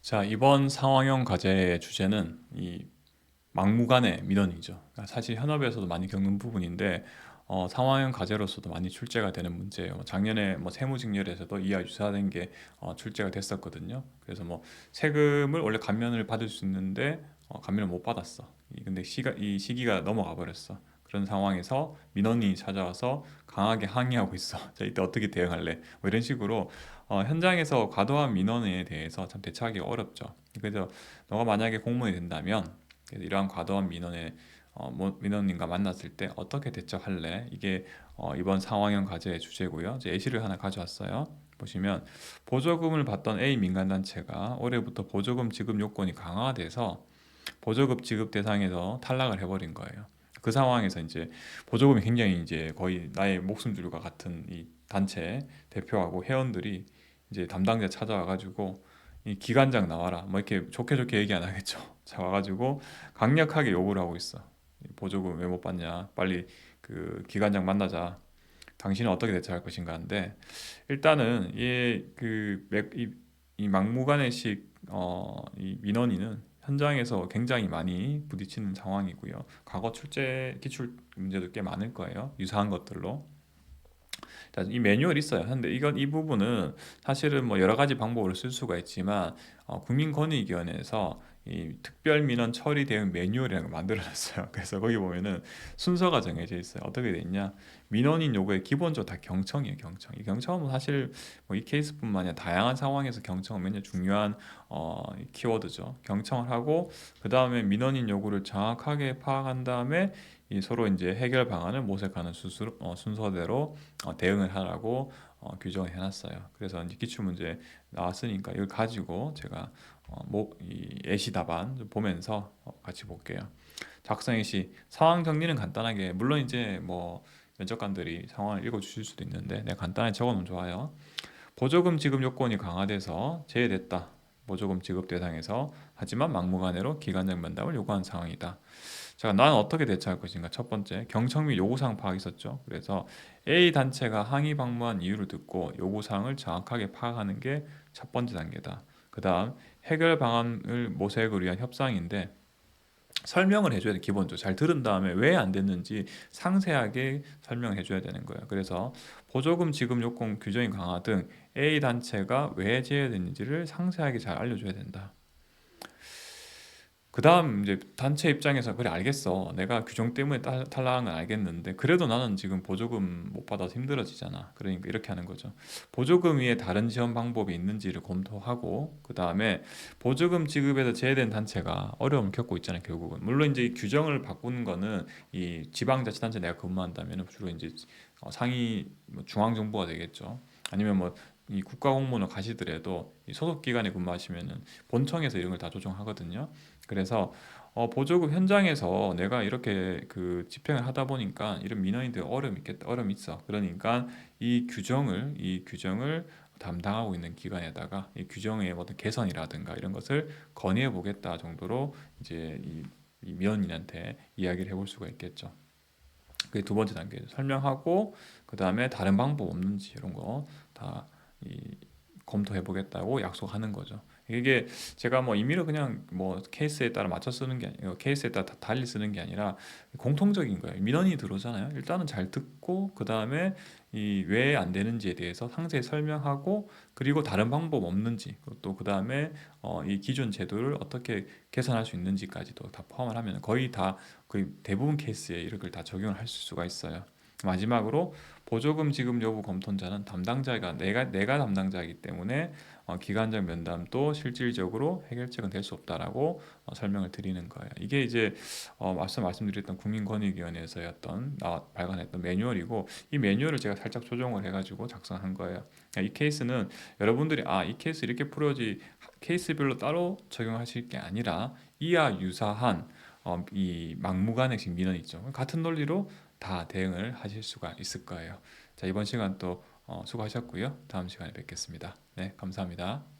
자, 이번 상황형 과제의 주제는 이 막무가내 민원이죠. 그러니까 사실 현업에서도 많이 겪는 부분인데 상황형 과제로서도 많이 출제가 되는 문제예요. 작년에 뭐 세무직렬에서도 이와 유사된 게 출제가 됐었거든요. 그래서 뭐 세금을 원래 감면을 받을 수 있는데 감면을 못 받았어. 근데 이 시기가 넘어가 버렸어. 그런 상황에서 민원이 찾아와서 강하게 항의하고 있어. 자, 이때 어떻게 대응할래? 뭐 이런 식으로 현장에서 과도한 민원에 대해서 참 대처하기가 어렵죠. 그래서 너가 만약에 공무원이 된다면 그래서 이러한 과도한 민원인과 만났을 때 어떻게 대처할래? 이게 이번 상황형 과제의 주제고요. 이제 예시를 하나 가져왔어요. 보시면 보조금을 받던 A 민간단체가 올해부터 보조금 지급 요건이 강화돼서 보조금 지급 대상에서 탈락을 해버린 거예요. 그 상황에서 이제 보조금이 굉장히 이제 거의 나의 목숨줄과 같은 이 단체 대표하고 회원들이 이제 담당자 찾아와가지고 이 기관장 나와라 뭐 이렇게 좋게 좋게 얘기 안 하겠죠. 자 와가지고 강력하게 요구를 하고 있어. 보조금 왜 못 받냐? 빨리 그 기관장 만나자. 당신은 어떻게 대처할 것인가 하는데 일단은 이 막무가내식 이 민원인은 현장에서 굉장히 많이 부딪히는 상황이고요. 과거 출제 기출 문제도 꽤 많을 거예요. 유사한 것들로. 자, 이 매뉴얼이 있어요. 근데 이 부분은 사실은 뭐 여러 가지 방법으로 쓸 수가 있지만 국민권익위원회에서 이 특별민원 처리 대응 매뉴얼이라는 걸 만들어놨어요. 그래서 거기 보면은 순서가 정해져 있어요. 어떻게 돼 있냐? 민원인 요구에 기본적으로 다 경청이에요. 경청. 이 경청은 뭐 사실 뭐 이 케이스뿐만 아니라 다양한 상황에서 경청은 굉장히 중요한 이 키워드죠. 경청을 하고 그 다음에 민원인 요구를 정확하게 파악한 다음에 이 서로 이제 해결 방안을 모색하는 순서대로 대응을 하라고 규정을 해놨어요. 그래서 이제 기출 문제 나왔으니까 이걸 가지고 제가 이 예시 답안 좀 보면서 같이 볼게요. 작성의 시 상황 정리는 간단하게 물론 이제 뭐 면접관들이 상황을 읽어주실 수도 있는데 내가 간단하게 적어놓으면 좋아요. 보조금 지급 요건이 강화돼서 제외됐다. 보조금 지급 대상에서 하지만 막무가내로 기간적 면담을 요구한 상황이다. 자, 나는 어떻게 대처할 것인가? 첫 번째, 경청 및 요구사항 파악이 있었죠. 그래서 A 단체가 항의 방문한 이유를 듣고 요구사항을 정확하게 파악하는 게 첫 번째 단계다. 그 다음, 해결 방안을 모색을 위한 협상인데 설명을 해줘야 돼. 기본적으로 잘 들은 다음에 왜 안 됐는지 상세하게 설명을 해줘야 되는 거예요. 그래서 보조금 지급 요건 규정이 강화 등 A 단체가 왜 제외됐는지를 상세하게 잘 알려줘야 된다. 그 다음 이제 단체 입장에서 그래 알겠어. 내가 규정 때문에 탈락한 건 알겠는데 그래도 나는 지금 보조금 못 받아서 힘들어지잖아. 그러니까 이렇게 하는 거죠. 보조금 위에 다른 지원 방법이 있는지를 검토하고 그 다음에 보조금 지급에서 제외된 단체가 어려움을 겪고 있잖아요. 결국은 물론 이제 이 규정을 바꾸는 거는 이 지방자치단체 내가 근무한다면 주로 이제 상위 뭐 중앙정부가 되겠죠. 아니면 뭐 이 국가공무원을 가시더라도 이 소속기관에 근무하시면은 본청에서 이런 걸 다 조정하거든요. 그래서 보조금 현장에서 내가 이렇게 그 집행을 하다 보니까 이런 민원인들 어려움이 있겠다, 어려움이 있어. 그러니까 이 규정을 담당하고 있는 기관에다가 이 규정의 어떤 개선이라든가 이런 것을 건의해 보겠다 정도로 이제 이 민원인한테 이야기를 해볼 수가 있겠죠. 그게 두 번째 단계죠. 설명하고 그 다음에 다른 방법 없는지 이런 거다 검토해 보겠다고 약속하는 거죠. 이게 제가 뭐 임의로 그냥 뭐 케이스에 따라 맞춰 쓰는 게 아니고 케이스에 따라 달리 쓰는 게 아니라 공통적인 거예요. 민원이 들어오잖아요. 일단은 잘 듣고 그 다음에 이 왜 안 되는지에 대해서 상세히 설명하고 그리고 다른 방법 없는지 또 그 다음에 이 기존 제도를 어떻게 개선할 수 있는지까지도 다 포함을 하면 거의 대부분 케이스에 이런 걸 다 적용을 할 수가 있어요. 마지막으로 보조금 지급 여부 검토자는 담당자가 내가 담당자이기 때문에 기간적 면담도 실질적으로 해결책은 될 수 없다라고 설명을 드리는 거예요. 이게 이제 앞서 말씀드렸던 국민권익위원회에서였던 발간했던 매뉴얼이고 이 매뉴얼을 제가 살짝 조정을 해가지고 작성한 거예요. 이 케이스는 여러분들이 이 케이스 이렇게 풀어지 케이스별로 따로 적용하실 게 아니라 이와 유사한 이 막무가내식 민원 있죠. 같은 논리로 다 대응을 하실 수가 있을 거예요. 자, 이번 시간 또 수고하셨고요. 다음 시간에 뵙겠습니다. 네, 감사합니다.